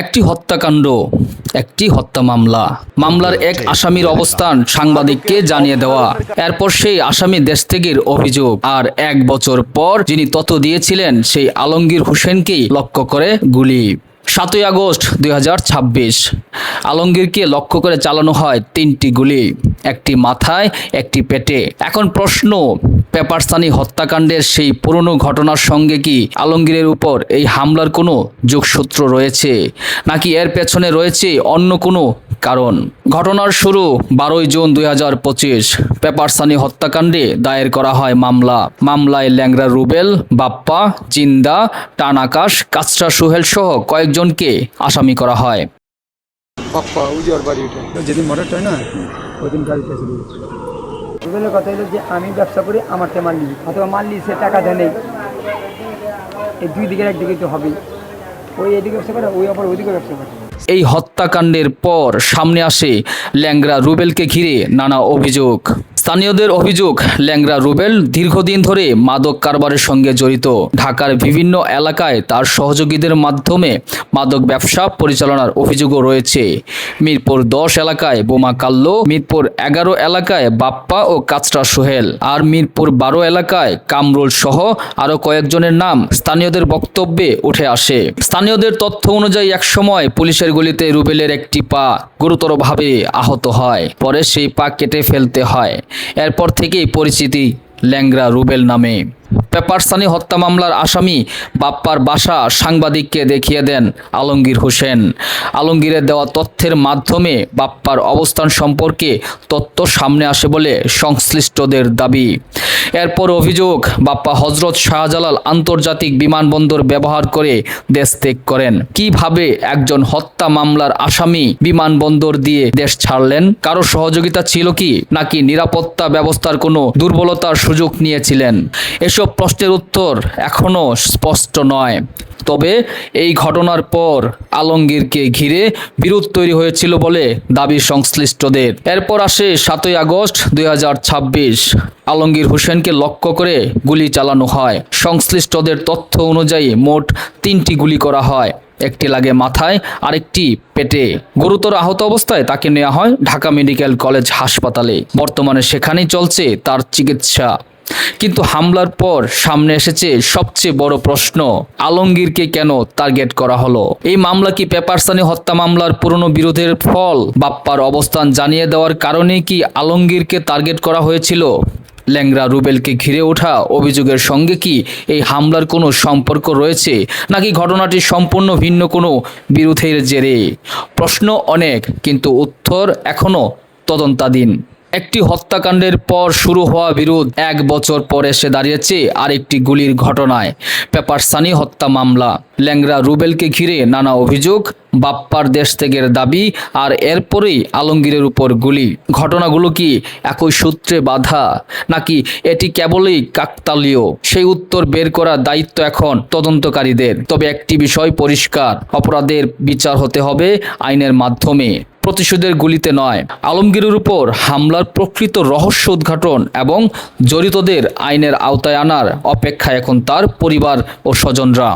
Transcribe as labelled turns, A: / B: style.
A: একটি হত্যাকাণ্ড, একটি হত্যা মামলার এক আসামির অবস্থান সাংবাদিককে জানিয়ে দেওয়া, এরপর সেই আসামি দেশ ত্যাগের অভিযোগ, আর 1 বছর পর যিনি তথ্য দিয়েছিলেন সেই আলমগীর হোসেনকেই লক্ষ্য করে গুলি। 7ই আগস্ট 2026 আলমগীরকে লক্ষ্য করে চালানো হয় 3টি গুলি, একটি মাথায়, একটি পেটে। এখন প্রশ্ন, পেপারসানি হত্যাকাণ্ডের সেই পুরনো ঘটনার সঙ্গে কি আলমগীরের উপর এই হামলার কোনো যোগসূত্র রয়েছে, নাকি এর পেছনে রয়েছে অন্য কোনো কারণ? ঘটনার শুরু 12ই জুন 2025 পেপারসানি হত্যাকাণ্ডে দায়ের করা হয় মামলায় ল্যাংড়া রুবেল, বাপ্পা, জিন্দা, টান আকাশ, কাচরা সোহেল সহ কয়েকজনকে আসামি করা হয়।
B: বাপ্পা উজার বাড়ি যেদিন মর্ডারটা হয় না ওই দিন গাড়িতে ছিল।
C: রুবেলের কথা হলো যে আমি ব্যবসা করি, আমারটা মারলি অথবা মারলি সে টাকা দেয় নেই, এই দুই দিকের একদিকে তো হবেই, ওই এদিকে ব্যবসা করে ওই আবার ওইদিকে ব্যবসা করে।
A: এই হত্যাকাণ্ডের পর সামনে আসে ল্যাংড়া রুবেলকে ঘিরে নানা অভিযোগ। স্থানীয়দের অভিযোগ, ল্যাংড়া রুবেল দীর্ঘদিন ধরে মাদক কারবারের সঙ্গে জড়িত। ঢাকার বিভিন্ন এলাকায় তার সহযোগীদের মাধ্যমে মাদক ব্যবসা পরিচালনার অভিযোগও রয়েছে। মিরপুর 10 এলাকায় বোমা কাল্লো, মিরপুর 11 এলাকায় বাপ্পা ও কাচরা সোহেল, আর মিরপুর 12 এলাকায় কামরুল সহ আরও কয়েকজনের নাম স্থানীয়দের বক্তব্যে উঠে আসে। স্থানীয়দের তথ্য অনুযায়ী একসময় পুলিশের গুলিতে রুবেলের একটি পা গুরুতরভাবে আহত হয়, পরে সেই পা কেটে ফেলতে হয়। এরপর থেকেই পরিচিতি ল্যাংড়া রুবেল নামে। পেপারসানি হত্যা মামলার আসামি বাপ্পার বাসা সাংবাদিককে দেখিয়ে দেন আলমগীর হোসেন। আলমগীরের দেওয়া তথ্যের মাধ্যমে বাপ্পার অবস্থান সম্পর্কে তথ্য সামনে আসে বলে সংশ্লিষ্টদের দাবি। এরপর অভিযোগ, বাপ্পা হযরত শাহজালাল আন্তর্জাতিক বিমানবন্দর ব্যবহার করে দেশ ত্যাগ করেন। কিভাবে একজন হত্যা মামলার আসামি বিমানবন্দর দিয়ে দেশ ছাড়লেন? কারো সহযোগিতা ছিল কি, নাকি নিরাপত্তা ব্যবস্থার কোনো দুর্বলতার সুযোগ নিয়েছিলেন? এসব প্রশ্নের উত্তর এখনো স্পষ্ট নয়। তবে এই ঘটনার পর আলমগীরকে ঘিরে বিরোধ তৈরি হয়েছিল বলে দাবি সংশ্লিষ্টদের। এরপর আসে 7ই আগস্ট 2026 আলমগীর হোসেনকে লক্ষ্য করে গুলি চালানো হয়। সংশ্লিষ্টদের তথ্য অনুযায়ী মোট 3টি গুলি করা হয়, একটি লাগে মাথায়, আরেকটি পেটে। গুরুতর আহত অবস্থায় তাকে নেওয়া হয় ঢাকা মেডিকেল কলেজ হাসপাতালে। বর্তমানে সেখানেই চলছে তার চিকিৎসা। কিন্তু হামলার পর সামনে এসেছে সবচেয়ে বড় প্রশ্ন, আলমগীরকে কেন টার্গেট করা হলো? এই মামলা কি পেপারসানি হত্যা মামলার পুরনো বিরোধের ফল? বাপ্পার অবস্থান জানিয়ে দেওয়ার কারণে কি আলমগীরকে টার্গেট করা হয়েছিল? ল্যাংড়া রুবেলকে ঘিরে ওঠা অভিযোগের সঙ্গে কি এই হামলার কোনো সম্পর্ক রয়েছে, নাকি ঘটনাটি সম্পূর্ণ ভিন্ন কোনো বিরোধের জেরে? প্রশ্ন অনেক, কিন্তু উত্তর এখনো তদন্তাধীন। একটি হত্যাকাণ্ডের পর শুরু হওয়া বিরোধ 1 বছর পর এসে দাঁড়িয়েছে আরেকটি গুলির ঘটনায়। পেপারসানি হত্যা মামলা, ল্যাংড়া রুবেলকে ঘিরে নানা অভিযোগ, বাপ্পার দেশ ত্যাগের দাবি, আর এরপরেই আলমগীরের উপর গুলি। ঘটনাগুলো কি একই সূত্রে বাঁধা, নাকি এটি কেবলই কাকতালীয়? সেই উত্তর বের করার দায়িত্ব এখন তদন্তকারীদের। তবে একটি বিষয় পরিষ্কার, অপরাধের বিচার হতে হবে আইনের মাধ্যমে, প্রতিশোধের গুলিতে নয়। আলমগীরের উপর হামলার প্রকৃত রহস্য উদ্ঘাটন এবং জড়িতদের আইনের আওতায় আনার অপেক্ষায় এখন তার পরিবার ও স্বজনরা।